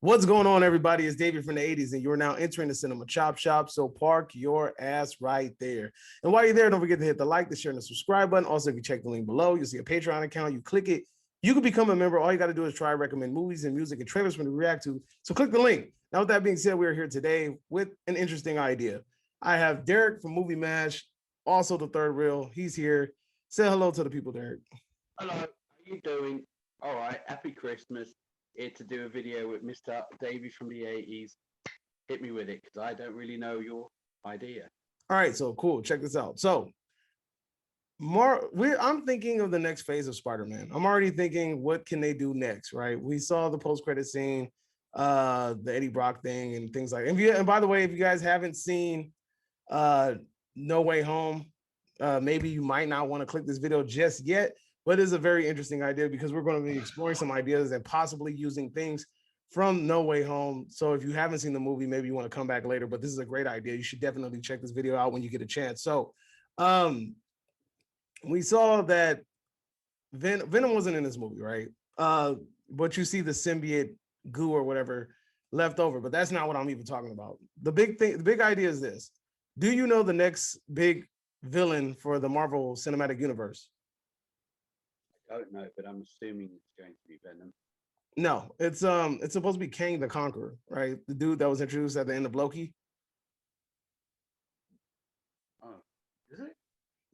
What's going on, everybody? It's David from the 80s, and you're now entering the Cinema Chop Shop. So park your ass right there. And while you're there, don't forget to hit the like, the share, and the subscribe button. Also, if you check the link below, you'll see a Patreon account. You click it, you can become a member. All you got to do is try to recommend movies and music and trailers for me to react to. So click the link. Now, with that being said, we are here today with an interesting idea. I have Derek from Movie Mash, also the third reel. He's here. Say hello to the people, Derek. Hello, how you doing? All right, happy Christmas. Here to do a video with Mr. Davey from the 80s. Hit me with it, because I don't really know your idea. All right, so cool. Check this out. So I'm thinking of the next phase of Spider-Man. I'm already thinking, what can they do next, right? We saw the post-credit scene, the Eddie Brock thing and things like that. And by the way, if you guys haven't seen No Way Home, maybe you might not want to click this video just yet, but it's a very interesting idea because we're going to be exploring some ideas and possibly using things from No Way Home. So if you haven't seen the movie, maybe you want to come back later, but this is a great idea. You should definitely check this video out when you get a chance. So we saw that Venom wasn't in this movie, right? But you see the symbiote goo or whatever left over, but that's not what I'm even talking about. The big idea is this. Do you know the next big villain for the Marvel Cinematic Universe? I don't know, but I'm assuming it's going to be Venom. No, it's supposed to be Kang the Conqueror, right? The dude that was introduced at the end of Loki. Oh, is it?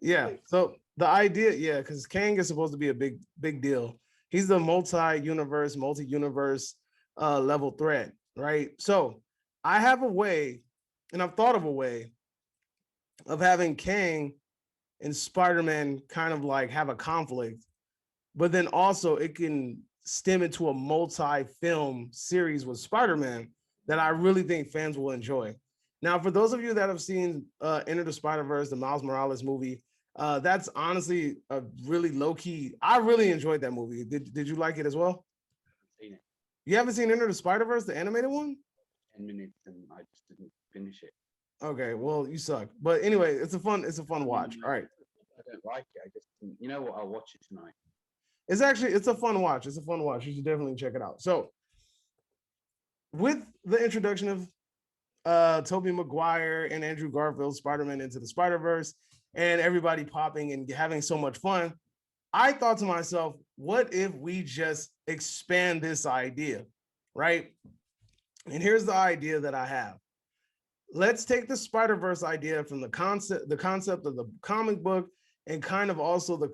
Yeah. So the idea, yeah, because Kang is supposed to be a big deal. He's the multi-universe level threat, right? So I have a way, and I've thought of a way of having Kang and Spider-Man kind of like have a conflict, but then also it can stem into a multi-film series with Spider-Man that I really think fans will enjoy. Now, for those of you that have seen Enter the Spider-Verse, the Miles Morales movie, that's honestly a really low-key. I really enjoyed that movie. Did you like it as well? I haven't seen it. You haven't seen Enter the Spider-Verse, the animated one? 10 minutes and I just didn't finish it. Okay, well, you suck. But anyway, it's a fun watch. All right. I don't like it. I just, you know what? I'll watch it tonight. It's a fun watch. It's a fun watch. You should definitely check it out. So with the introduction of Tobey Maguire and Andrew Garfield's Spider-Man Into the Spider-Verse and everybody popping and having so much fun, I thought to myself, what if we just expand this idea, right? And here's the idea that I have. Let's take the Spider-Verse idea from the concept of the comic book and kind of also the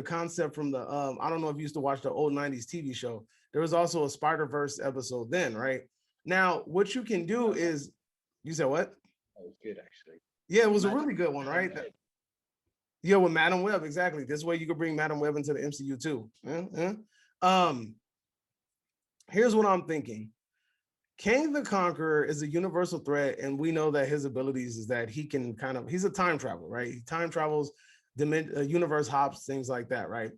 concept from the I don't know if you used to watch the old 90s TV show. There was also a Spider-Verse episode then, right? Now, what you can do is, you said what? That was good, actually. Yeah, it was a really good one, right? Yeah, with Madam Web, exactly. This way you could bring Madam Web into the MCU too. Here's what I'm thinking. Kang the Conqueror is a universal threat, and we know that his abilities is that he can he's a time traveler, right? He time travels, universe hops, things like that, right?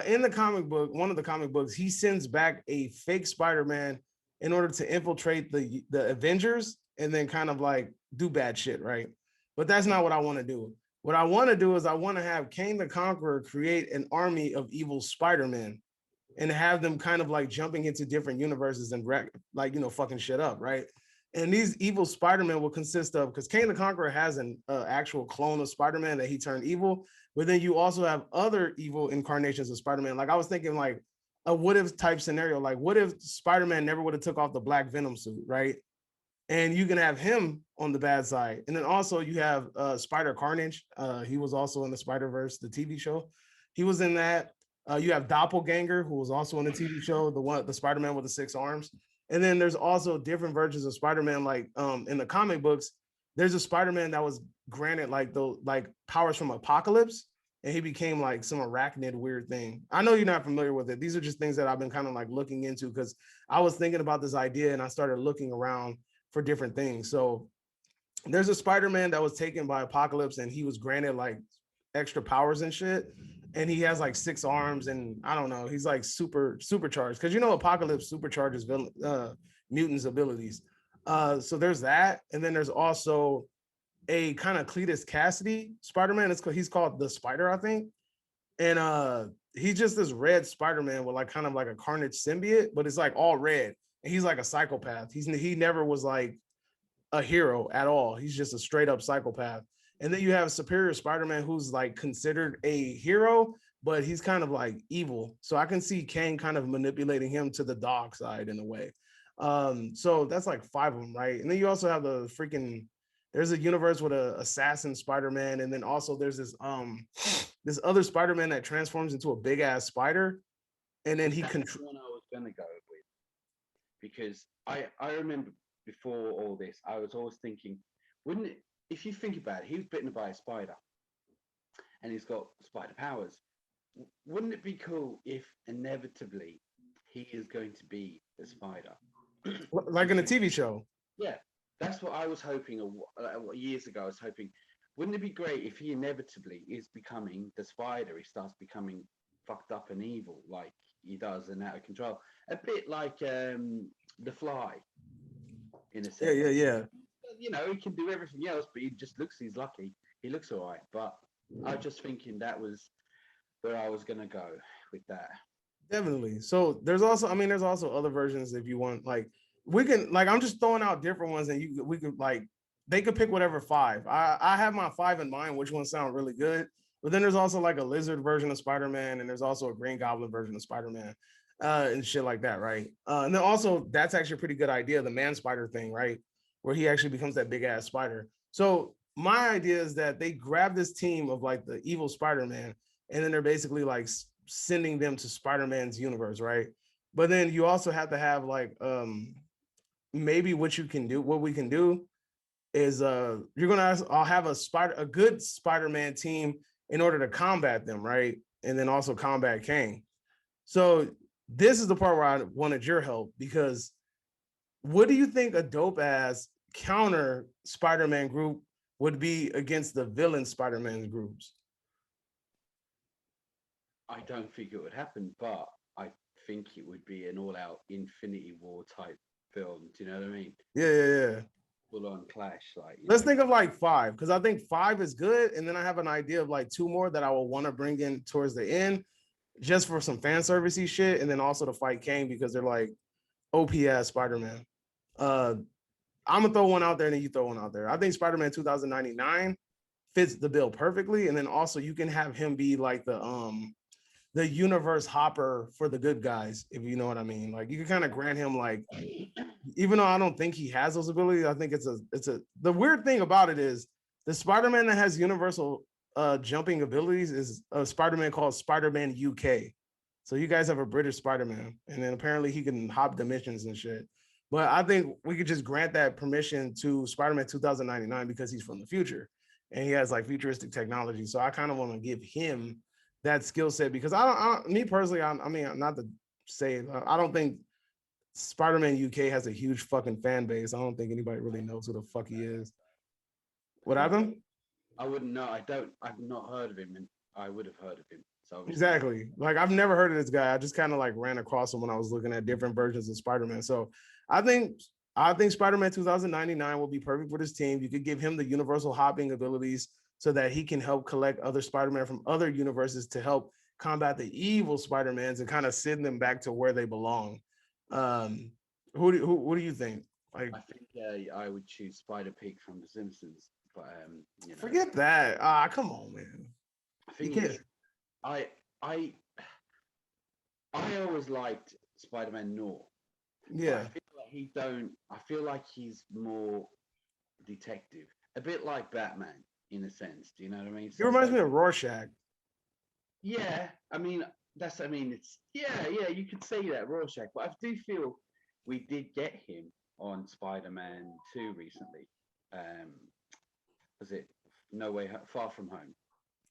In the comic book, one of the comic books, he sends back a fake Spider-Man in order to infiltrate the Avengers and then kind of like do bad shit, right? But that's not what I want to do. What I want to do is I want to have Kang the Conqueror create an army of evil Spider-Man and have them kind of like jumping into different universes and fucking shit up, right? And these evil Spider-Man will consist of, because Kang the Conqueror has an actual clone of Spider-Man that he turned evil, but then you also have other evil incarnations of Spider-Man. Like I was thinking like a what if type scenario, like what if Spider-Man never would have took off the black Venom suit, right? And you can have him on the bad side. And then also you have Spider Carnage. He was also in the Spider-Verse, the TV show. He was in that. You have Doppelganger, who was also in the TV show, the Spider-Man with the 6 arms. And then there's also different versions of Spider-Man, like in the comic books. There's a Spider-Man that was granted like powers from Apocalypse, and he became like some arachnid weird thing. I know you're not familiar with it. These are just things that I've been kind of like looking into because I was thinking about this idea and I started looking around for different things. So there's a Spider-Man that was taken by Apocalypse and he was granted like extra powers and shit. And he has like 6 arms and I don't know, he's like supercharged. Cause Apocalypse supercharges mutants' abilities. So there's that. And then there's also a kind of Cletus Cassidy Spider-Man. He's called the Spider, I think. And he's just this red Spider-Man with like kind of like a Carnage symbiote, but it's like all red. and he's like a psychopath. He never was like a hero at all. He's just a straight up psychopath. And then you have Superior Spider-Man, who's like considered a hero, but he's kind of like evil. So I can see Kang kind of manipulating him to the dark side in a way. So that's like 5 of them, right? And then you also have the freaking, there's a universe with a assassin Spider-Man, and then also there's this other Spider-Man that transforms into a big ass spider, and then he That's the one I was gonna go with, because I remember before all this, I was always thinking, wouldn't it, if you think about it, he was bitten by a spider and he's got spider powers. Wouldn't it be cool if inevitably he is going to be the spider? like in a TV show. Yeah, that's what I was hoping years ago. I was hoping, wouldn't it be great if he inevitably is becoming the spider? He starts becoming fucked up and evil like he does and out of control. A bit like the Fly, in a sense. Yeah. You know, he can do everything else, but he just looks, he's lucky. He looks all right. But I was just thinking that was where I was going to go with that. Definitely. So there's also, I mean, there's also other versions if you want. Like we can, like I'm just throwing out different ones, and we could like they could pick whatever 5. I have my 5 in mind, which ones sound really good. But then there's also like a lizard version of Spider-Man, and there's also a Green Goblin version of Spider-Man, and shit like that, right? And then also that's actually a pretty good idea, the man spider thing, right? Where he actually becomes that big ass spider. So my idea is that they grab this team of like the evil Spider-Man, and then they're basically like sending them to Spider-Man's universe, right? But then you also have to have like maybe what we can do is I'll have a good Spider-Man team in order to combat them, right? And then also combat Kang. So this is the part where I wanted your help, because what do you think a dope ass counter Spider-Man group would be against the villain Spider-Man groups? I don't think it would happen, but I think it would be an all-out Infinity War type film. Do you know what I mean? Yeah. Full-on clash, like. Let's think of like 5, because I think 5 is good, and then I have an idea of like 2 more that I will want to bring in towards the end, just for some fan servicey shit, and then also to fight Kang because they're like OPS Spider-Man. I'm gonna throw one out there, and then you throw one out there. I think Spider-Man 2099 fits the bill perfectly, and then also you can have him be like the universe hopper for the good guys, if you know what I mean. Like you can kind of grant him like, even though I don't think he has those abilities, I think it's a the weird thing about it is the Spider-Man that has universal jumping abilities is a Spider-Man called Spider-Man UK. So you guys have a British Spider-Man, and then apparently he can hop dimensions and shit. But I think we could just grant that permission to Spider-Man 2099 because he's from the future and he has like futuristic technology. So I kind of want to give him that skill set, because me personally, I mean, not to say it, I don't think Spider-Man UK has a huge fucking fan base. I don't think anybody really knows who the fuck he is. What happened? I wouldn't know. I've not heard of him, and I would have heard of him. So exactly. Like I've never heard of this guy. I just kind of like ran across him when I was looking at different versions of Spider-Man. So I think Spider-Man 2099 will be perfect for this team. You could give him the universal hopping abilities so that he can help collect other Spider-Man from other universes to help combat the evil Spider-Mans and kind of send them back to where they belong. What do you think? Like, I think I would choose Spider Pig from The Simpsons, but you know, forget that. Come on, man. I think I always liked Spider-Man Noir. Yeah. I feel like he's more detective, a bit like Batman in a sense. Do you know what I mean? He reminds me of Rorschach. Yeah, I mean it's you could say that Rorschach, but I do feel we did get him on Spider-Man 2 recently. Was it Far From Home?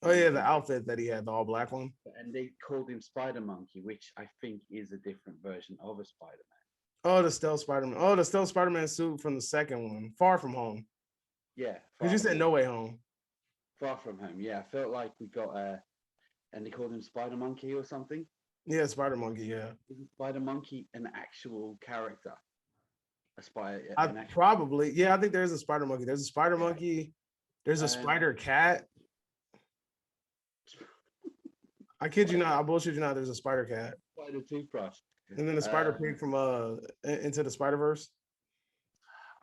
Oh yeah, the outfit that he had, the all black one. And they called him Spider Monkey, which I think is a different version of a Spider-Man. Oh, the Stealth Spider-Man. Oh, the Stealth Spider-Man suit from the second one, Far From Home. Yeah. Because you said No Way Home. Far From Home. Yeah, I felt like we got and they called him Spider Monkey or something. Yeah, Spider Monkey. Yeah. Isn't Spider Monkey an actual character? Probably. Yeah, I think there's a Spider Monkey. There's a Spider Monkey. There's a Spider Cat. I kid you not. I bullshit you not. There's a Spider Cat. Spider Toothbrush. And then the Spider Pig from Into the Spider-Verse.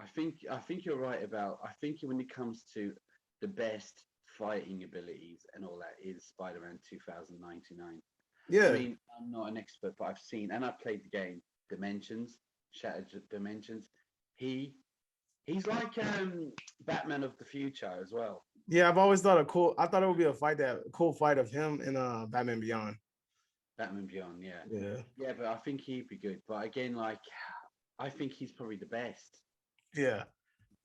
I think you're right about. I think when it comes to the best fighting abilities and all that is Spider-Man 2099. I Yeah, mean, I'm not an expert, but I've seen and I've played the game Dimensions, Shattered Dimensions. He he's like Batman of the future as well. yeah. I've always thought I thought it would be a cool fight of him and Batman Beyond. Batman Beyond, yeah, Yeah, yeah. But I think he'd be good. But again, like I think he's probably the best. yeah.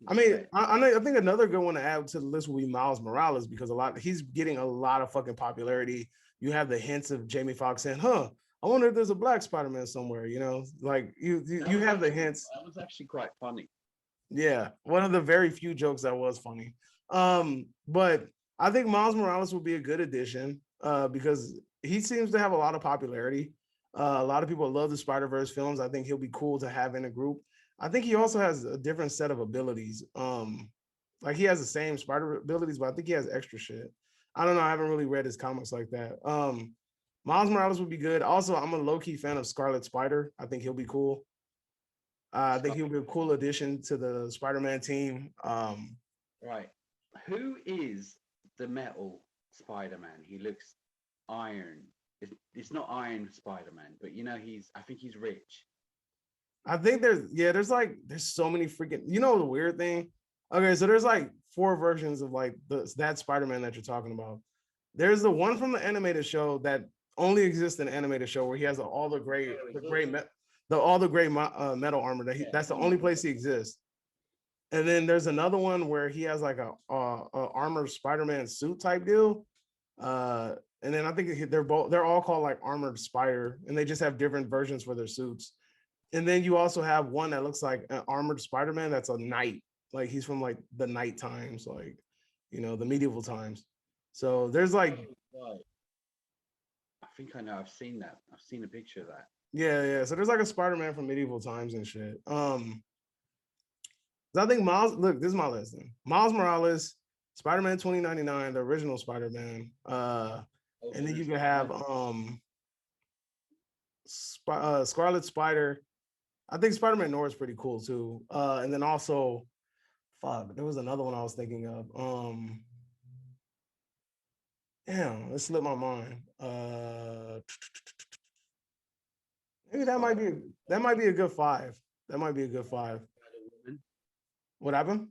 I He's the mean, best. I think another good one to add to the list will be Miles Morales because he's getting a lot of fucking popularity. You have the hints of Jamie Foxx saying, "Huh, I wonder if there's a black Spider-Man somewhere." You know, like That you was have the actually hints. that was actually quite funny. Yeah, one of the very few jokes that was funny. But I think Miles Morales will be a good addition because he seems to have a lot of popularity. A lot of people love the Spider-Verse films. I think he'll be cool to have in a group. I think he also has a different set of abilities. Like he has the same spider abilities, but I think he has extra shit. I don't know. I haven't really read his comics like that. Miles Morales would be good. Also, I'm a low-key fan of Scarlet Spider. I think he'll be cool. I think Scott, he'll be a cool addition to the Spider-Man team. right? Who is the metal Spider-Man? He looks iron. It's not Iron Spider-Man, but you know I think he's rich. I think there's so many freaking. You know the weird thing? Okay, so there's like four versions of like that Spider-Man that you're talking about. There's the one from the animated show that only exists in the animated show where he has all the gray, metal armor. That's the only place he exists. And then there's another one where he has like a armored Spider-Man suit type deal. And then I think they're all called like Armored Spider, and they just have different versions for their suits. And then you also have one that looks like an Armored Spider-Man that's a knight, like he's from like the night times, like the medieval times. So there's like Right. I think I know. I've seen that. I've seen a picture of that. yeah. So there's like a Spider-Man from medieval times and shit. I think this is my list then. Miles Morales, Spider-Man 2099, the original Spider-Man. And then you can have Scarlet Spider. I think Spider-Man Noir is pretty cool too. And then also, fuck, there was another one I was thinking of. Damn, it slipped my mind. Maybe that might be a good five. That might be a good five. Spider-Woman. What happened?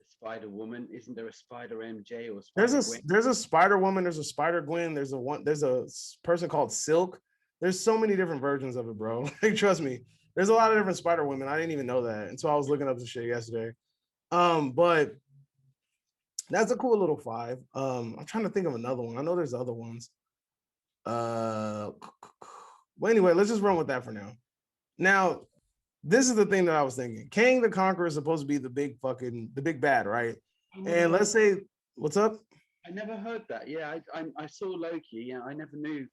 Spider-Woman. Isn't there a Spider MJ or There's Spider a Gwen? there's a Spider Woman. There's a Spider Gwen. There's a person called Silk. There's so many different versions of it, bro. Like, trust me. There's a lot of different Spider Women. I didn't even know that, and so I was looking up the shit yesterday. But that's a cool little five. I'm trying to think of another one. I know there's other ones. Well, anyway, let's just run with that for now. Now, this is the thing that I was thinking. Kang the Conqueror is supposed to be the big bad, right? And let's say, what's up? I never heard that. Yeah, I saw Loki. Yeah, I never knew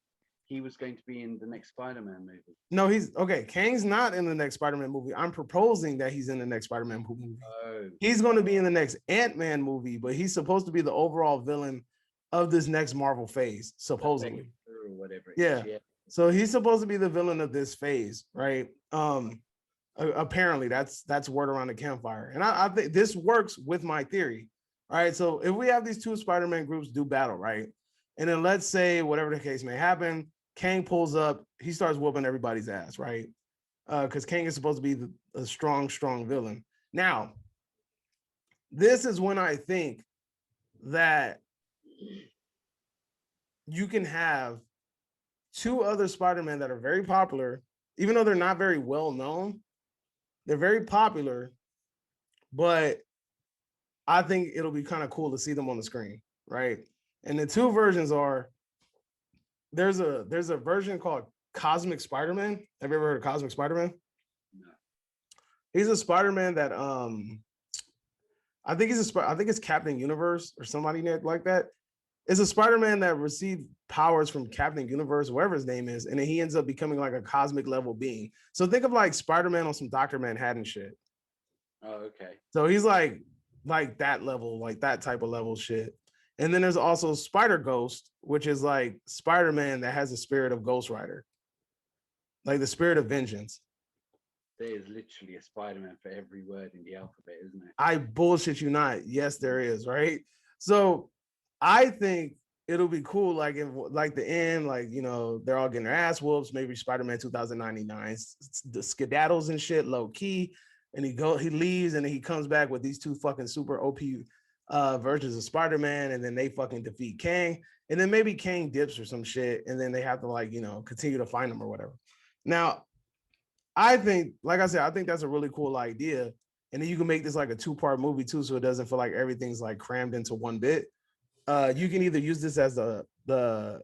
he was going to be in the next Spider-Man movie. No, he's okay. Kang's not in the next Spider-Man movie. I'm proposing that he's in the next Spider-Man movie. Oh, He's going to be in the next Ant-Man movie, but he's supposed to be the overall villain of this next Marvel phase, supposedly. or whatever. Yeah. So he's supposed to be the villain of this phase, right? Apparently that's word around the campfire, and I think this works with my theory. All right, so if we have these two Spider-Man groups do battle, right, and then let's say whatever the case may happen, Kang pulls up, he starts whooping everybody's ass, right? Because Kang is supposed to be a strong villain. Now, this is when I think that you can have two other Spider-Man that are very popular, even though they're not very well known. They're very popular, but I think it'll be kind of cool to see them on the screen, right? And the two versions are there's a version called Cosmic Spider-Man. Have you ever heard of Cosmic Spider-Man? No. He's a Spider-Man that I think it's Captain Universe or somebody like that. It's a Spider-Man that received powers from Captain Universe, whatever his name is, and then he ends up becoming like a cosmic level being. So think of like Spider-Man on some Dr. Manhattan shit. Oh, okay. So he's like that level, like that type of level shit. And then there's also Spider Ghost, which is like Spider-Man that has the spirit of Ghost Rider. like the spirit of vengeance. There is literally a Spider-Man for every word in the alphabet, isn't it? I bullshit you not. Yes, there is, right? So I think it'll be cool, like in like the end, like they're all getting their ass whoops. Maybe Spider-Man 2099, the skedaddles and shit, low key, and he leaves, and then he comes back with these two fucking super OP versions of Spider-Man, and then they fucking defeat Kang, and then maybe Kang dips or some shit, and then they have to like continue to find him or whatever. Now, I think, like I said, I think that's a really cool idea. And then you can make this like a 2-part movie too, so it doesn't feel like everything's like crammed into one bit. You can either use this as the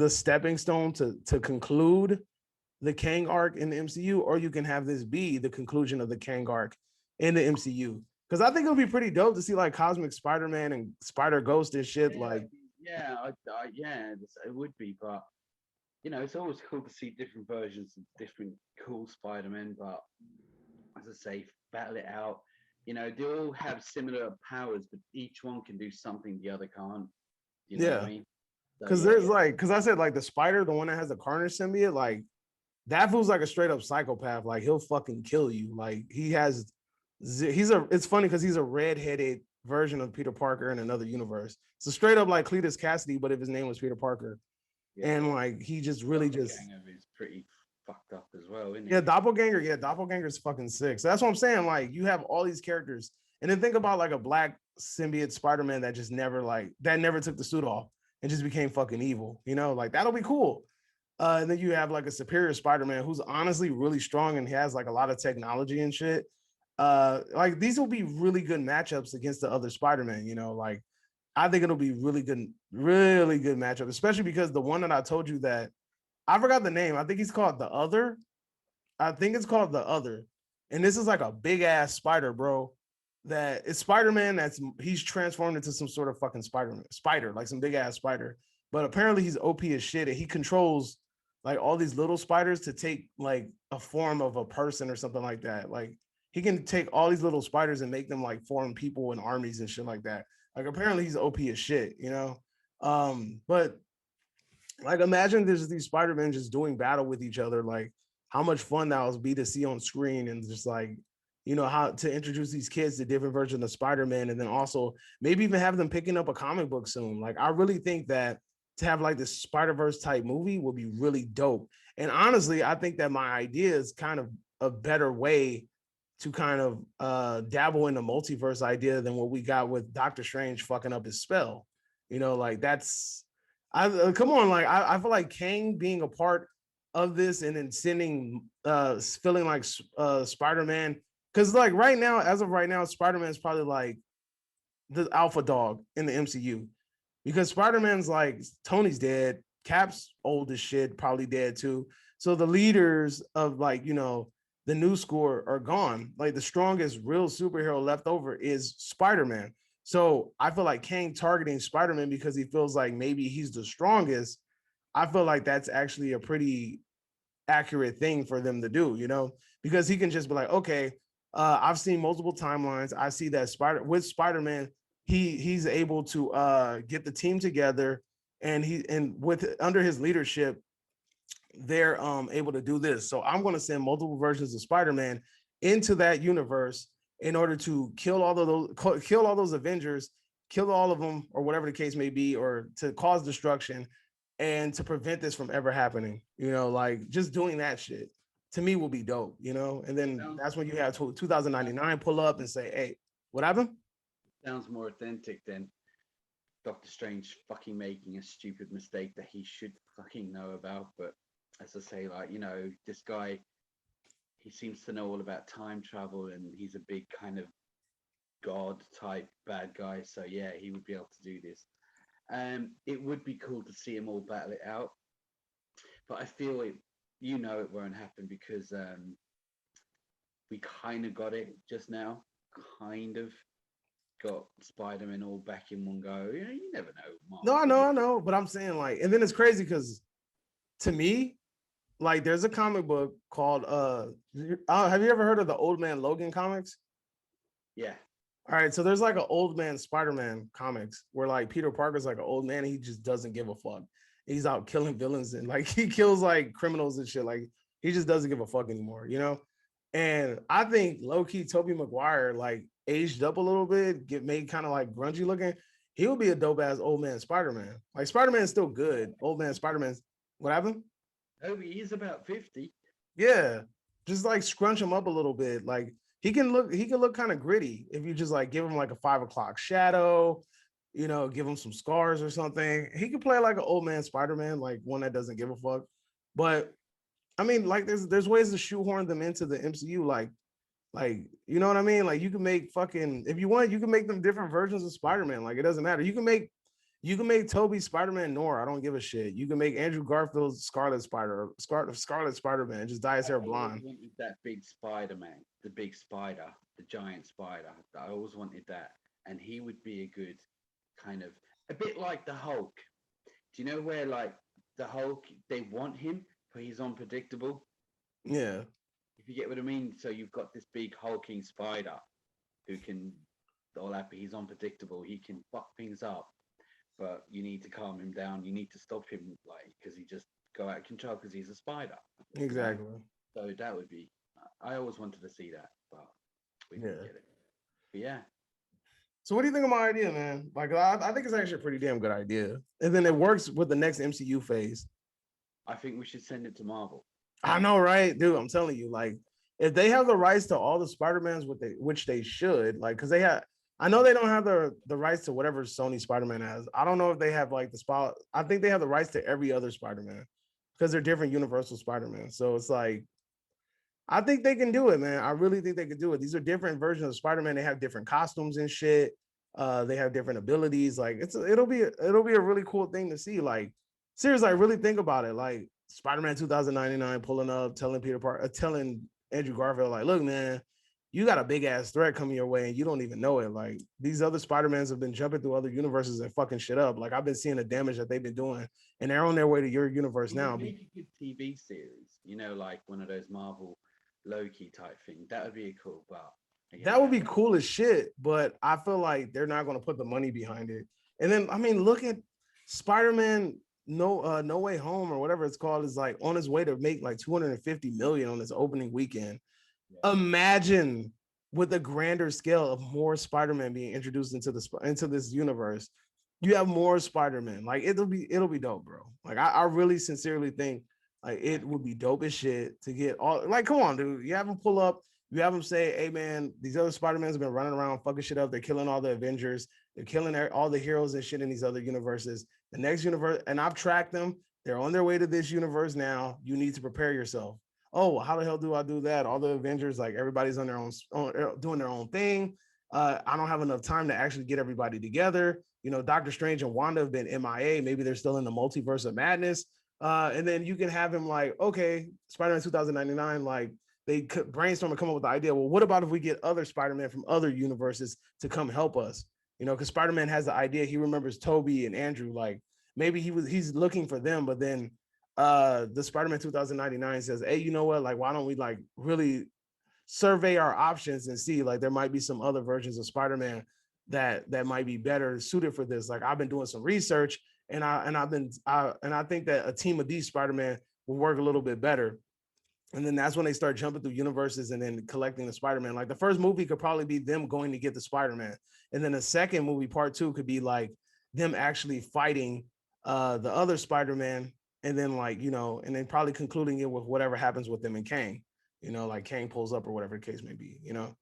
stepping stone to conclude the Kang arc in the MCU, or you can have this be the conclusion of the Kang arc in the MCU. Because I think it'll be pretty dope to see like Cosmic Spider-Man and Spider Ghost and shit. Like, yeah, it would be, but it's always cool to see different versions of different cool Spider-Men. But as I say, battle it out. They all have similar powers, but each one can do something the other can't. You know what I mean? Because there's like, because I said like the spider, the one that has the Carnage symbiote, like that feels like a straight up psychopath. Like he'll fucking kill you. Like it's funny because he's a redheaded version of Peter Parker in another universe. So straight up like Cletus Cassidy, but if his name was Peter Parker. Yeah. And like he just really just is pretty fucked up as well, isn't it? Yeah, Doppelganger's fucking sick. So that's what I'm saying. Like you have all these characters, and then think about like a black symbiote Spider-Man that just never took the suit off and just became fucking evil. Like that'll be cool. And then you have like a superior Spider-Man who's honestly really strong and has like a lot of technology and shit. Like these will be really good matchups against the other Spider-Man. Like I think it'll be really good matchup, especially because the one that I told you that I forgot the name. I think he's called the Other. I think it's called the Other. And this is like a big ass spider, bro. That it's Spider-Man he's transformed into some sort of fucking spider, like some big ass spider. But apparently he's OP as shit, and he controls like all these little spiders to take like a form of a person or something like that. Like he can take all these little spiders and make them like form people and armies and shit like that. Like apparently he's OP as shit, but like imagine there's these Spider-Men just doing battle with each other. Like how much fun that would be to see on screen, and just like how to introduce these kids to different versions of Spider-Man, and then also maybe even have them picking up a comic book soon. Like I really think that to have like this Spider-Verse type movie would be really dope. And honestly, I think that my idea is kind of a better way to kind of dabble in the multiverse idea than what we got with Doctor Strange fucking up his spell. Like that's come on, like I feel like Kang being a part of this and then feeling like Spider-Man, because like right now, as of right now, Spider-Man is probably like the alpha dog in the MCU, because Spider-Man's like Tony's dead, Cap's old as shit, probably dead too. So the leaders of like the new school are gone. Like the strongest real superhero left over is Spider-Man. So I feel like Kang targeting Spider-Man because he feels like maybe he's the strongest. I feel like that's actually a pretty accurate thing for them to do, because he can just be like, okay, I've seen multiple timelines. I see that Spider-Man, he's able to get the team together, and with under his leadership, they're able to do this. So I'm going to send multiple versions of Spider-Man into that universe in order to kill all those Avengers, kill all of them, or whatever the case may be, or to cause destruction, and to prevent this from ever happening. Like just doing that shit to me will be dope. And then that's when you have 2099 pull up and say, "Hey, what happened?" Sounds more authentic than Doctor Strange fucking making a stupid mistake that he should fucking know about. But as I say, like this guy, he seems to know all about time travel, and he's a big kind of god type bad guy. So yeah, he would be able to do this. It would be cool to see him all battle it out, but I feel it won't happen because we kind of got it just now. Kind of got Spider-Man all back in one go. You never know. No, I know, but I'm saying like, and then it's crazy because to me, like there's a comic book called have you ever heard of the Old Man Logan comics? Yeah. All right, so there's like an old man Spider-Man comics where like Peter Parker's like an old man, and he just doesn't give a fuck. He's out killing villains, and like he kills like criminals and shit. Like He just doesn't give a fuck anymore, you know? And I think low-key Tobey Maguire like aged up a little bit, get made kind of like grungy looking. He would be a dope ass old man Spider-Man. Like Spider-Man's still good. Old man Spider-Man's what happened? Oh, he is about 50. Yeah. Just like scrunch him up a little bit. Like he can look kind of gritty if you just like give him like a 5 o'clock shadow, you know, give him some scars or something. He could play like an old man Spider-Man, like one that doesn't give a fuck. But I mean, like there's ways to shoehorn them into the MCU, like you know what I mean? Like you can make fucking if you want, you can make them different versions of Spider-Man. Like it doesn't matter. You can make Toby Spider-Man Nor. I don't give a shit. You can make Andrew Garfield Scarlet Spider-Man. Just dye his hair I always blonde. wanted that big Spider-Man, the big spider, the giant spider. I always wanted that. And he would be a good kind of, a bit like the Hulk. Do you know where, like, the Hulk, they want him, but he's unpredictable? Yeah, If you get what I mean. So you've got this big hulking spider who can, all that, but he's unpredictable. He can fuck things up, but you need to calm him down. You need to stop him, like, because he just go out of control because he's a spider, you know? exactly. So that would be, I always wanted to see that, but we didn't Yeah. get it. But yeah, So what do you think of my idea, man? Like I think it's actually a pretty damn good idea. And then it works with the next MCU phase. I think we should send it to Marvel. I know, right? Dude, I'm telling you, like, if they have the rights to all the Spider-Mans, which they should, like, because they have, I know they don't have the rights to whatever Sony Spider-Man has. I don't know if they have like the spot. I think they have the rights to every other Spider-Man because they're different Universal Spider-Man. So it's like, I think they can do it, man. I really think they can do it. These are different versions of Spider-Man. They have different costumes and shit. They have different abilities. Like it'll be a really cool thing to see. Like seriously, I really think about it. Like Spider-Man 2099 pulling up, telling Peter Parker, telling Andrew Garfield, like, look, man, you got a big ass threat coming your way and you don't even know it. Like these other Spider-Mans have been jumping through other universes and fucking shit up. Like I've been seeing the damage that they've been doing, and they're on their way to your universe It would now. make a good TV series, like one of those Marvel Loki type thing. That would be cool, but again, That would that be cool as shit, but I feel like they're not going to put the money behind it. And then, I mean, look at Spider-Man No Way Home or whatever it's called is like on his way to make like 250 million on this opening weekend. yeah. Imagine with a grander scale of more Spider-Man being introduced into this universe. You have more Spider-Man. Like it'll be dope, bro. Like I really sincerely think like it would be dope as shit to get all like come on, dude. You have them pull up, you have them say, hey man, these other Spider-Mans have been running around fucking shit up. They're killing all the Avengers, they're killing all the heroes and shit in these other universes. The next universe, and I've tracked them, they're on their way to this universe now. You need to prepare yourself. Oh, how the hell do I do that? All the Avengers, like everybody's on their own doing their own thing. I don't have enough time to actually get everybody together. You know, Doctor Strange and Wanda have been MIA. Maybe they're still in the multiverse of madness. And then you can have him like, okay, Spider-Man 2099, like they could brainstorm and come up with the idea. Well, what about if we get other Spider-Man from other universes to come help us? You know, because Spider-Man has the idea. He remembers Toby and Andrew. Like maybe he's looking for them, but then the Spider-Man 2099 says, hey, you know what? Like, why don't we like really survey our options and see like there might be some other versions of Spider-Man that might be better suited for this. Like I've been doing some research and I think that a team of these Spider-Man will work a little bit better. And then that's when they start jumping through universes and then collecting the Spider-Man. Like the first movie could probably be them going to get the Spider-Man. And then the second movie, part two, could be like them actually fighting the other Spider-Man. And then like, you know, and then probably concluding it with whatever happens with them and Kang, you know, like Kang pulls up or whatever the case may be, you know.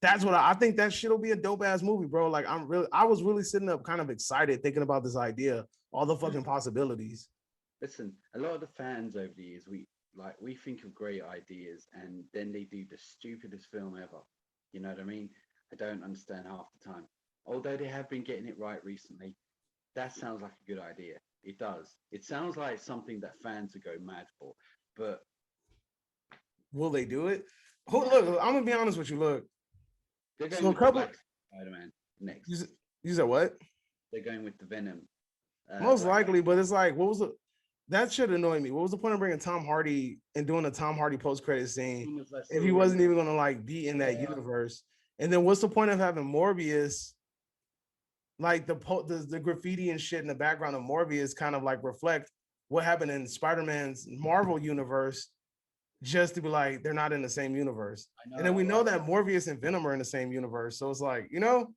That's what I think that shit'll be a dope ass movie, bro. Like I was really sitting up kind of excited thinking about this idea, all the fucking possibilities. Listen, a lot of the fans over the years, we think of great ideas and then they do the stupidest film ever. You know what I mean? I don't understand half the time. Although they have been getting it right recently, that sounds like a good idea. It does. It sounds like something that fans would go mad for. But Will they do it? Look, I'm gonna be honest with you. Look, they're going so a with the couple. Black Spider-Man next. You said what? They're going with the Venom. Most Black likely, but it's like, what was the? That should annoy me. What was the point of bringing Tom Hardy and doing a Tom Hardy post credit scene if he wasn't even gonna like be in that universe? And then what's the point of having Morbius? Like the graffiti and shit in the background of Morbius kind of like reflect what happened in Spider-Man's Marvel universe. just to be like, they're not in the same universe. I And then we know, know right? that Morbius and Venom are in the same universe. So it's like, you know,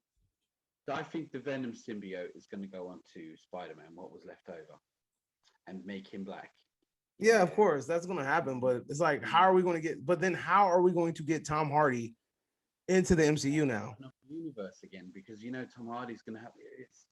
So I think the Venom symbiote is going to go on to Spider-Man, what was left over, and make him black. yeah, of Yeah. course, that's gonna happen. But it's like, how Mm. are we going to get? But then, how are we going to get Tom Hardy into the MCU now? Open up the universe again because you know Tom Hardy's going to have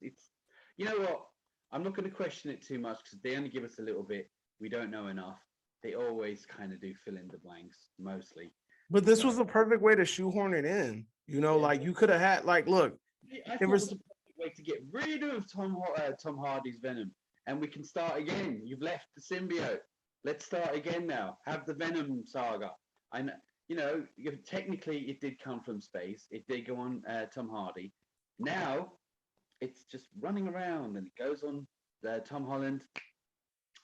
it's you know what, I'm not going to question it too much because they only give us a little bit. We don't know enough. They always kind of do fill in the blanks mostly. But this So was the perfect way to shoehorn it in. You know, yeah, like you could have had, like, look, I it thought it was was. a perfect way to get rid of Tom Hardy's Venom, and we can start again. You've left the symbiote. Let's start again now. Have the Venom saga. I know, you know, technically it did come from space. It did go on Tom Hardy. Now it's just running around, and it goes on Tom Holland.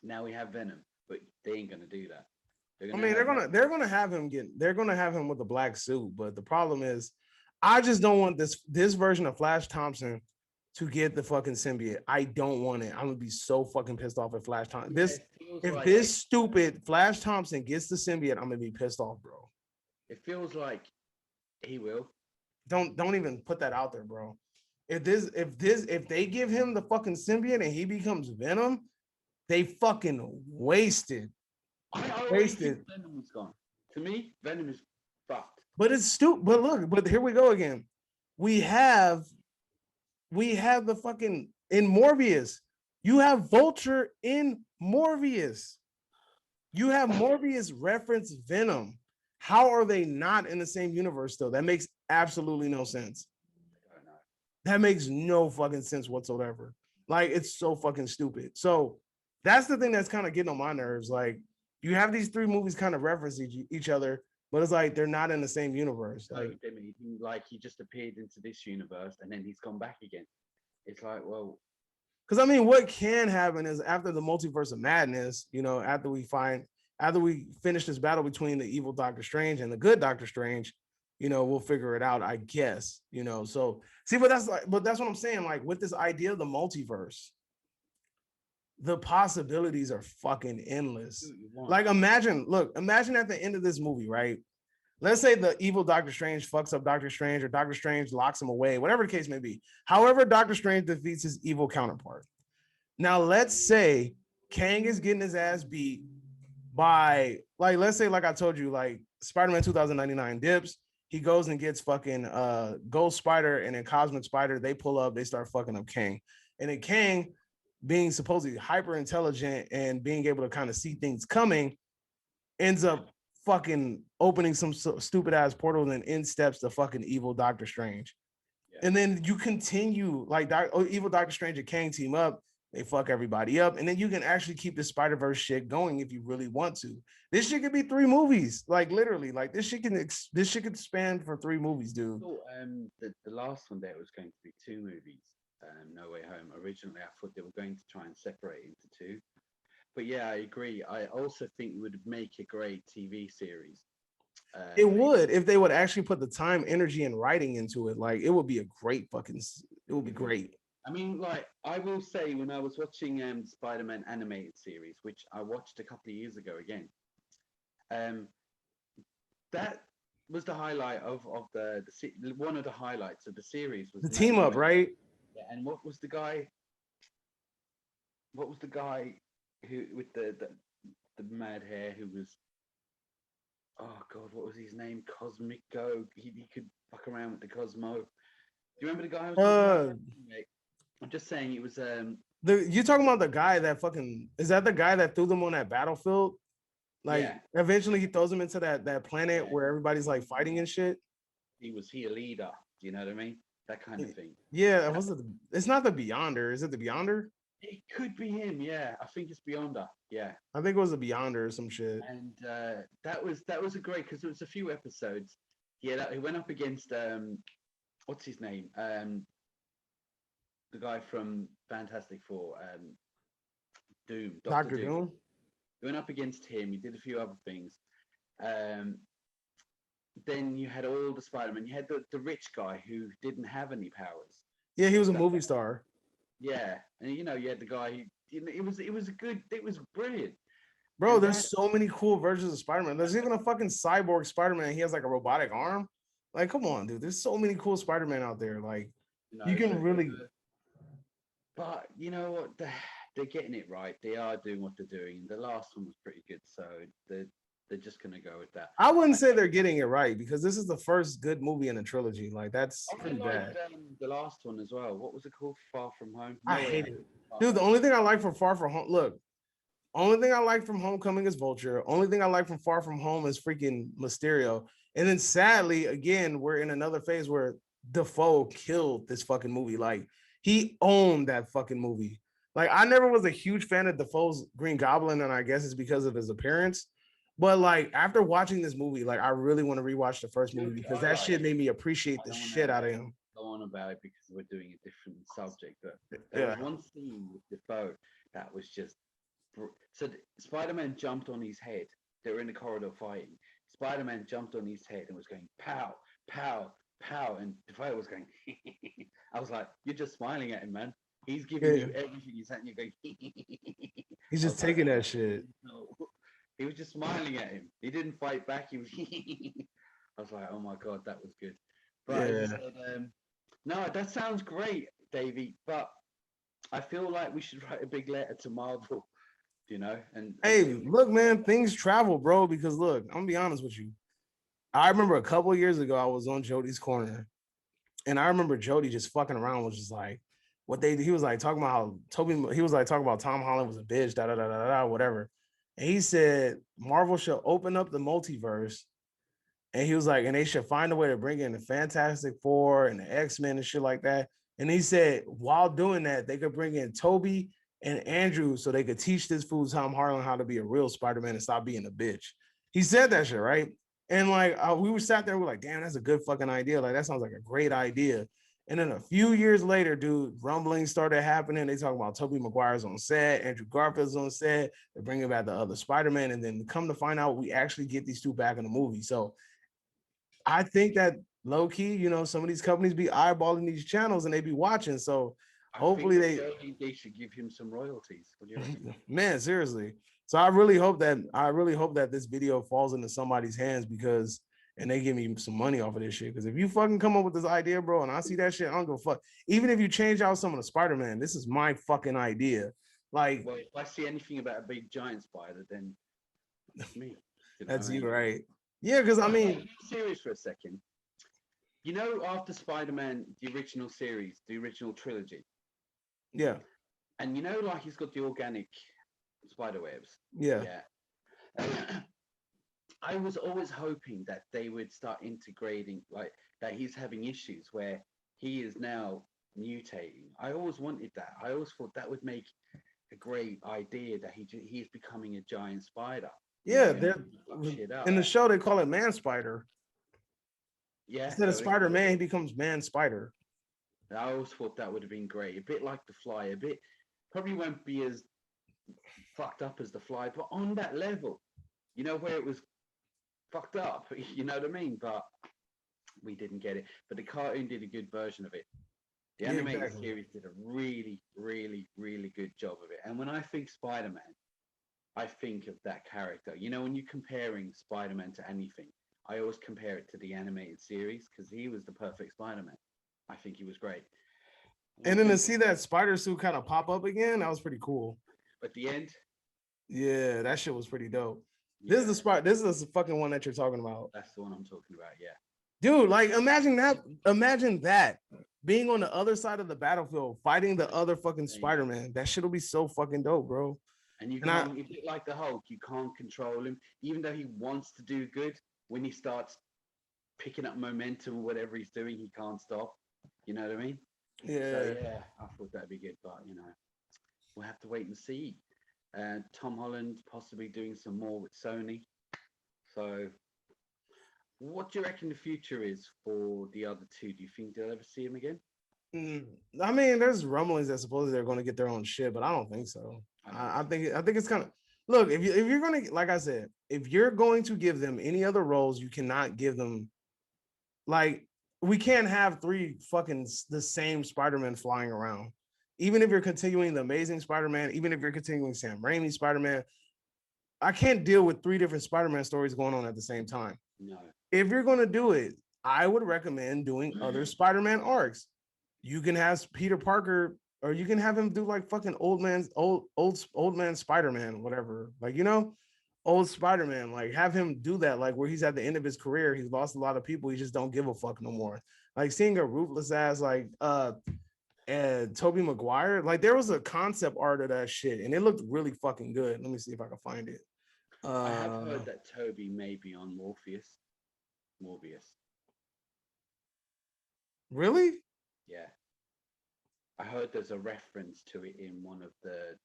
Now we have Venom, but they ain't gonna do that. They're I gonna mean, have they're gonna have him with the black suit. But the problem is, I just don't want this version of Flash Thompson to get the fucking symbiote. I don't want it. I'm gonna be so fucking pissed off at Flash Thompson. yeah, This it feels if like this stupid Flash Thompson gets the symbiote, I'm gonna be pissed off, bro. he will. Don't even put that out there, bro. If they give him the fucking symbiote and he becomes Venom, they fucking I already think wasted. Venom is gone. To me, Venom is fucked. But it's stupid. But look, but here we go again. We have we have the fucking in Morbius. You have Vulture in Morbius. You have Morbius reference Venom. How are they not in the same universe though? That makes absolutely no sense. I don't know. That makes no fucking sense whatsoever. Like it's so fucking stupid. So that's the thing that's kind of getting on my nerves. Like you have these three movies kind of reference each other, but it's like they're not in the same universe. So Like they made him like he just appeared into this universe and then he's gone back again. It's like, well, because I mean, what can happen is after the multiverse of madness, you know, after we finish this battle between the evil Doctor Strange and the good Doctor Strange, you know, we'll figure it out, I guess, you know. So see, but that's what I'm saying. Like with this idea of the multiverse, the possibilities are fucking do endless. what you want. Like imagine at the end of this movie, right? Let's say the evil Doctor Strange fucks up Doctor Strange or Doctor Strange locks him away, whatever the case may be. However, Doctor Strange defeats his evil counterpart. Now, let's say Kang is getting his ass beat by, like, let's say, like I told you, like Spider-Man 2099 dips. He goes and gets fucking Ghost Spider and then Cosmic Spider. They pull up, they start fucking up Kang. And then Kang, being supposedly hyper intelligent and being able to kind of see things coming, ends up fucking opening some stupid ass portal, and then in steps the fucking evil Doctor Strange. Yeah. And then you continue like evil Doctor Strange and Kang team up. They fuck everybody up, and then you can actually keep the Spider-Verse shit going if you really want to. This shit could be 3 movies, like literally. Like this shit could span for 3 movies, dude. So, the last one there was going to be 2 movies. No Way Home. Originally, I thought they were going to try and separate into 2. But yeah, I agree. I also think it would make a great TV series. It Maybe. would if they would actually put the time, energy, and writing into it. Like it would be a great fucking. It would be great. I mean, like I will say, when I was watching Spider-Man animated series, which I watched a couple of years ago again, um, that was the highlight of one of the highlights of the series was The Matt team up, Murdock. right? Yeah, and what was the guy? What was the guy who with the mad hair who was? Oh God, what was his name? Cosmic Go. He could fuck around with the Cosmo. Do you remember the guy I was talking about? I'm just saying it was You talking about the guy that fucking is that the guy that threw them on that battlefield? Like yeah, eventually he throws them into that planet yeah. where everybody's like fighting and shit. Was he a leader? Do you know what I mean? That kind of thing. Yeah, it's not the Beyonder. Is it the Beyonder? It could be him. Yeah, I think it's Beyonder. Yeah, I think it was the Beyonder or some shit. and that was a great because there was a few episodes. Yeah, he went up against what's his name? The guy from Fantastic Four, Doom, Doctor Doom. Doom. He went up against him. He did a few other things. Then you had all the Spider-Man. You had the rich guy who didn't have any powers. Yeah, he was a That- movie star. Yeah, and you know, you had the guy. It was brilliant. Bro, And there's that, so many cool versions of Spider-Man. There's even a fucking cyborg Spider-Man. He has like a robotic arm. Like, come on, dude. There's so many cool Spider-Man out there. Like, you you know, can really. but you know what? They're getting it right. They are doing what they're doing. The last one was pretty good, so they're just gonna go with that. I wouldn't say they're getting it right because this is the first good movie in a trilogy. Like, that's I pretty liked bad. the last one as well. What was it called? Far From Home? I No Way hate Home. it. Far Dude, the From only Home. thing I like from Far From Home, look, only thing I like from Homecoming is Vulture. Only thing I like from Far From Home is freaking Mysterio. And then sadly, again, we're in another phase where Defoe killed this fucking movie. Like he owned that fucking movie. Like I never was a huge fan of Defoe's Green Goblin, and I guess it's because of his appearance. But like after watching this movie, like I really want to rewatch the first movie because I that like. shit made me appreciate I the don't want shit to out of him. go on about it because we're doing a different subject, but there was Yeah. one scene with Defoe that was just so Spider-Man jumped on his head. They were in the corridor fighting. Spider-Man jumped on his head and was going pow, pow, pow, and Defoe was going. I was like, "You're just smiling at him, man. He's giving Yeah. you everything he's saying. You're going." He's I just was like, taking that shit. no. He was just smiling at him. He didn't fight back. He was. I was like, "Oh my god, that was good." But as you Yeah. said, no, that sounds great, Davey. But I feel like we should write a big letter to Marvel, you know, and Hey, see what look, man, things travel, bro. Because look, I'm gonna be honest with you. I remember a couple of years ago, I was on Jody's corner, and I remember Jody just fucking around, was just like, what they he was like talking about how Toby, he was like talking about Tom Holland was a bitch, da da da da da, whatever. And he said Marvel should open up the multiverse, and he was like, and they should find a way to bring in the Fantastic Four and the X-Men and shit like that. And he said while doing that, they could bring in Toby and Andrew so they could teach this fool Tom Holland how to be a real Spider-Man and stop being a bitch. He said that shit, right? And like we were sat there, we're like, damn, that's a good fucking idea. Like that sounds like a great idea. And then a few years later, dude, rumblings started happening. They talk about Tobey Maguire's on set, Andrew Garfield's on set. They're bringing back the other Spider-Man, and then come to find out, we actually get these two back in the movie. So I think that low key, you know, some of these companies be eyeballing these channels and they be watching. So I hopefully think they, they should give him some royalties. What do you reckon? man, seriously. So I really hope that this video falls into somebody's hands because and they give me some money off of this shit. Because if you fucking come up with this idea, bro, and I see that shit, I don't give a fuck. Even if you change out some of the Spider-Man, this is my fucking idea. Like Well, if I see anything about a big giant spider, then that's me. You know what that's I mean? you, right? Yeah, because I But mean, serious for a second. You know, after Spider-Man, the original series, the original trilogy, yeah, and you know, like he's got the organic spider webs. yeah. Yeah. I was always hoping that they would start integrating, like that he's having issues where he is now mutating. I always wanted that. I always thought that would make a great idea that he's becoming a giant spider, you know, Yeah, and they're fuck shit in up. the show they call it Man Spider. Yeah, Instead of Spider-Man, he becomes Man Spider. I always thought that would have been great. A bit like the Fly, a bit probably won't be as fucked up as the Fly, but on that level, you know, where it was fucked up, you know what I mean? But we didn't get it. But the cartoon did a good version of it. The Yeah, animated exactly. series did a really, really, really good job of it. And when I think Spider-Man, I think of that character. You know, when you're comparing Spider-Man to anything, I always compare it to the animated series because he was the perfect Spider-Man. I think he was great. One And then to thing, see that spider suit kind of pop up again, that was pretty cool. at the end, Yeah, that shit was pretty dope. This is yeah, the spot. This is the fucking one that you're talking about, that's the one I'm talking about. Yeah. dude. Like, imagine that. Imagine that being on the other side of the battlefield, fighting the other fucking Spider-Man. That shit will be so fucking dope, bro. And you And I, can't, a bit like the Hulk, you can't control him. Even though he wants to do good, when he starts picking up momentum or whatever he's doing, he can't stop. You know what I mean? So yeah, yeah, I thought that'd be good, but you know, we'll have to wait and see. Tom Holland possibly doing some more with Sony. So, what do you reckon the future is for the other two? Do you think they'll ever see him again? Mm, I mean, there's rumblings that supposedly they're going to get their own shit, but I don't think so. I think so. I think it's kind of look if you're going to like I said, if you're going to give them any other roles, you cannot give them like we can't have three fucking the same Spider-Man flying around. Even if you're continuing the Amazing Spider-Man, even if you're continuing Sam Raimi Spider-Man, I can't deal with 3 different Spider-Man stories going on at the same time. No. If you're going to do it, I would recommend doing other Spider-Man arcs. You can have Peter Parker, or you can have him do like fucking old man Spider-Man, whatever. Like, you know, old Spider-Man. Like, have him do that, like where he's at the end of his career. He's lost a lot of people. He just don't give a fuck no more. Like seeing a ruthless ass like and Tobey Maguire, like there was a concept art of that shit, and it looked really fucking good. Let me see if I can find it. I have heard that Toby may be on Morbius. Really? Yeah. I heard there's a reference to it in one of the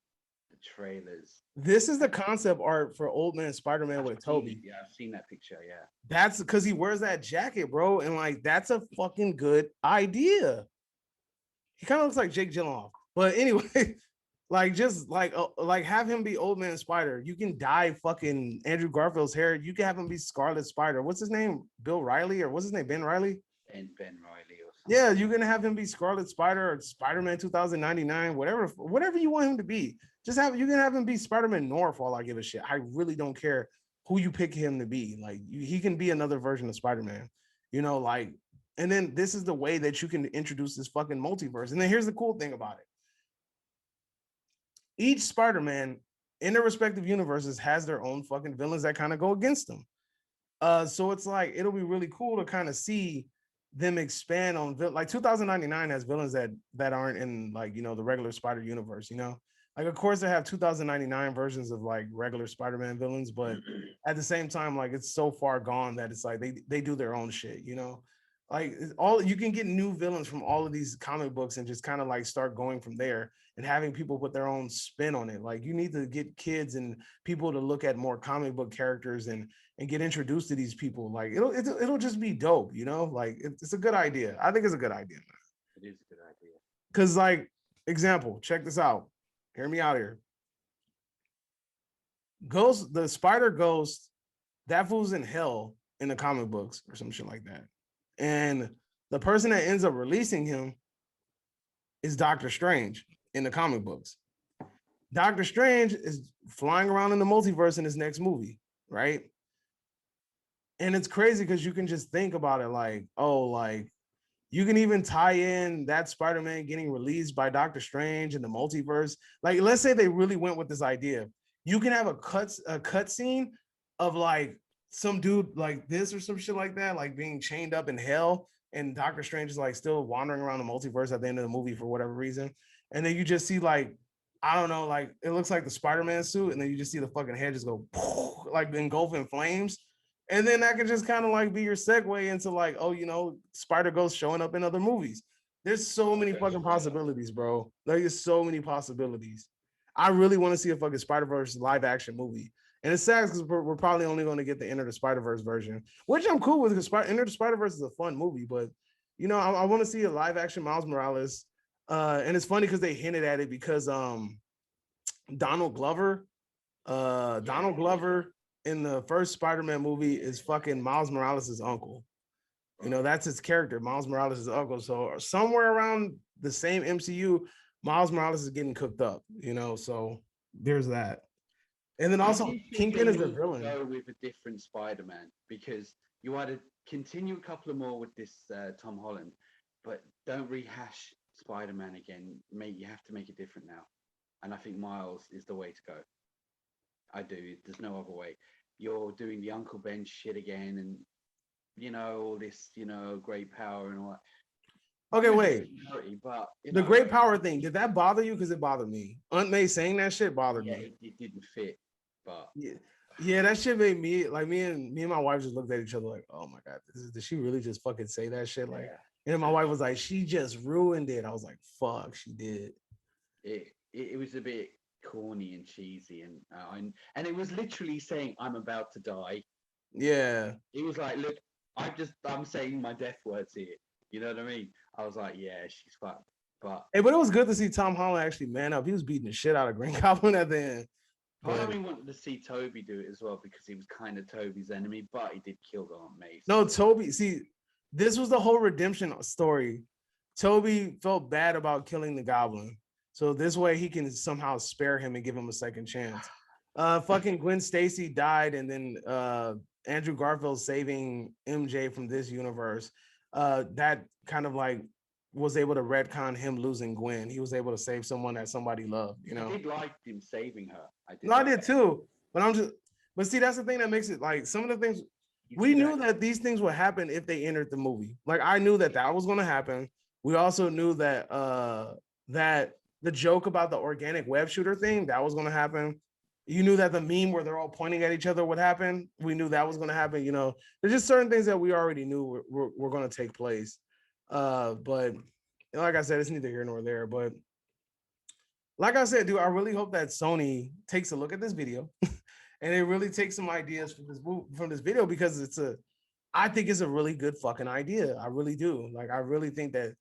trailers. This is the concept art for Old Man Spider-Man with Toby. Yeah, I've seen that picture. Yeah. That's because he wears that jacket, bro. And like, that's a fucking good idea. He kind of looks like Jake Gyllenhaal. But anyway, like just like have him be Old Man Spider. You can dye fucking Andrew Garfield's hair. You can have him be Scarlet Spider. What's his name? Bill Riley, or what's his name? Ben Riley? Ben Riley or something. Yeah, you can have him be Scarlet Spider or Spider-Man 2099, whatever you want him to be. You can have him be Spider-Man North. All I give a shit. I really don't care who you pick him to be. Like he can be another version of Spider-Man, you know, like, and then this is the way that you can introduce this fucking multiverse. And then here's the cool thing about it. Each Spider-Man in their respective universes has their own fucking villains that kind of go against them. So it's like, it'll be really cool to kind of see them expand on, like 2099 has villains that aren't in, like, you know, the regular Spider universe, you know. Like, of course, they have 2099 versions of like regular Spider-Man villains, but at the same time, like it's so far gone that it's like they do their own shit, you know. Like all you can get new villains from all of these comic books and just kind of like start going from there and having people put their own spin on it. Like you need to get kids and people to look at more comic book characters and get introduced to these people. Like it'll just be dope, you know. Like it's a good idea. I think it's a good idea, man. It is a good idea. Because, like, example, check this out. Hear me out here. Ghost, the Spider Ghost, that fool's in hell in the comic books or some shit like that. And the person that ends up releasing him is Doctor Strange in the comic books. Doctor Strange is flying around in the multiverse in his next movie, right? And it's crazy because you can just think about it like, oh, like you can even tie in that Spider-Man getting released by Doctor Strange in the multiverse. Like, let's say they really went with this idea. You can have a cut scene of like some dude like this or some shit like that, like being chained up in hell, and Doctor Strange is like still wandering around the multiverse at the end of the movie for whatever reason. And then you just see like, I don't know, like it looks like the Spider-Man suit, and then you just see the fucking head just go like engulfing flames. And then that can just kind of like be your segue into like, oh, you know, Spider-Ghost showing up in other movies. There's so many fucking possibilities, bro. There's so many possibilities. I really want to see a fucking Spider-Verse live action movie. And it's sad because we're probably only going to get the Enter the Spider-Verse version, which I'm cool with because Enter the Spider-Verse is a fun movie. But, you know, I want to see a live action Miles Morales. And it's funny because they hinted at it because Donald Glover in the first Spider-Man movie is fucking Miles Morales' uncle. You know, that's his character, Miles Morales' uncle. So somewhere around the same MCU, Miles Morales is getting cooked up, you know, so there's that. And then also Kingpin is the villain. Go with a different Spider-Man because you either continue a couple of more with this Tom Holland, but don't rehash Spider-Man again. You have to make it different now. And I think Miles is the way to go. I do. There's no other way. You're doing the Uncle Ben shit again, and you know all this, you know, great power and all that. Okay, wait. But the great power thing, did that bother you? Because it bothered me. Aunt May saying that shit bothered me. It didn't fit. But yeah, that shit made me like me and my wife just looked at each other like, oh my god, did she really just fucking say that shit? Like, and my wife was like, she just ruined it. I was like, fuck, she did. It was a bit corny and cheesy, and it was literally saying, I'm about to die. Yeah. It was like, look, I'm saying my death words here. You know what I mean? I was like, yeah, she's fucked. But it was good to see Tom Holland actually man up. He was beating the shit out of Green Goblin at the end. Part of me wanted to see Toby do it as well because he was kind of Toby's enemy, but he did kill Aunt May. No, Toby, see, this was the whole redemption story. Toby felt bad about killing the Goblin. So this way he can somehow spare him and give him a second chance. Fucking Gwen Stacy died, and then Andrew Garfield saving MJ from this universe. That kind of like was able to retcon him losing Gwen. He was able to save someone that somebody loved, you I know. did like him saving her. I did. No, I like did that. too. But I'm just, but see, that's the thing that makes it like some of the things You we see knew that these things would happen if they entered the movie. Like I knew that that was going to happen. We also knew that that the joke about the organic web shooter thing that was going to happen. You knew that the meme where they're all pointing at each other would happen. We knew that was going to happen. You know, there's just certain things that we already knew were going to take place. But like I said, it's neither here nor there. But like I said, dude, I really hope that Sony takes a look at this video and it really takes some ideas from this video, because I think it's a really good fucking idea. I really do. Like, I really think that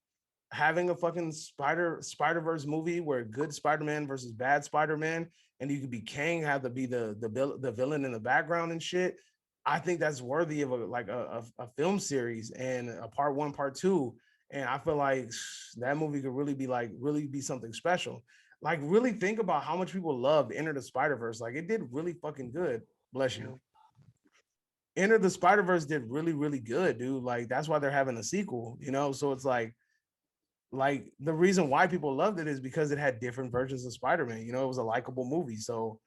having a fucking Spider-Verse movie where good Spider-Man versus bad Spider-Man, and you could be Kang, have to be the villain in the background and shit. I think that's worthy of a film series and a part 1, part 2. And I feel like that movie could really be something special. Like, really think about how much people loved Enter the Spider-Verse. Like, it did really fucking good. Bless you. Enter the Spider-Verse did really, really good, dude. Like, that's why they're having a sequel, you know? So it's like the reason why people loved it is because it had different versions of Spider-Man. You know, it was a likable movie. So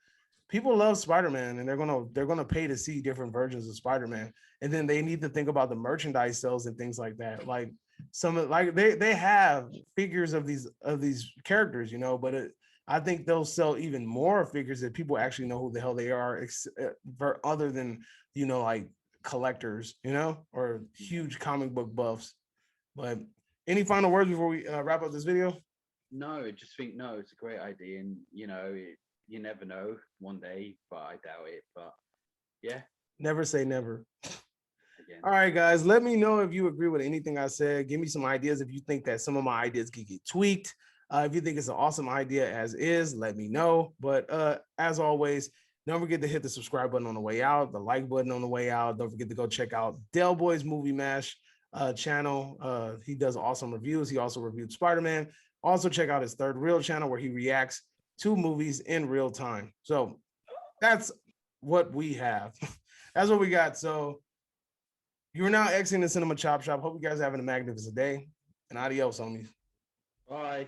people love Spider-Man, and they're gonna pay to see different versions of Spider-Man. And then they need to think about the merchandise sales and things like that. Like they have figures of these characters, you know, but I think they'll sell even more figures if people actually know who the hell they are, other than, you know, like collectors, you know, or huge comic book buffs. But any final words before we wrap up this video? No, I just think no, it's a great idea, and you know, you never know one day, but I doubt it. But yeah, Never say never. again, All right, guys, let me know if you agree with anything I said. Give me some ideas if you think that some of my ideas could get tweaked. If you think it's an awesome idea as is, let me know. But as always, don't forget to hit the subscribe button on the way out, the like button on the way out. Don't forget to go check out DELBOY's Movie Mash channel. He does awesome reviews. He also reviewed Spider-Man. Also check out his Third Reel channel where he reacts to movies in real time. So that's what we have. That's what we got. So you're now exiting the Cinema Chop Shop. Hope you guys are having a magnificent day. And adios, homies. bye.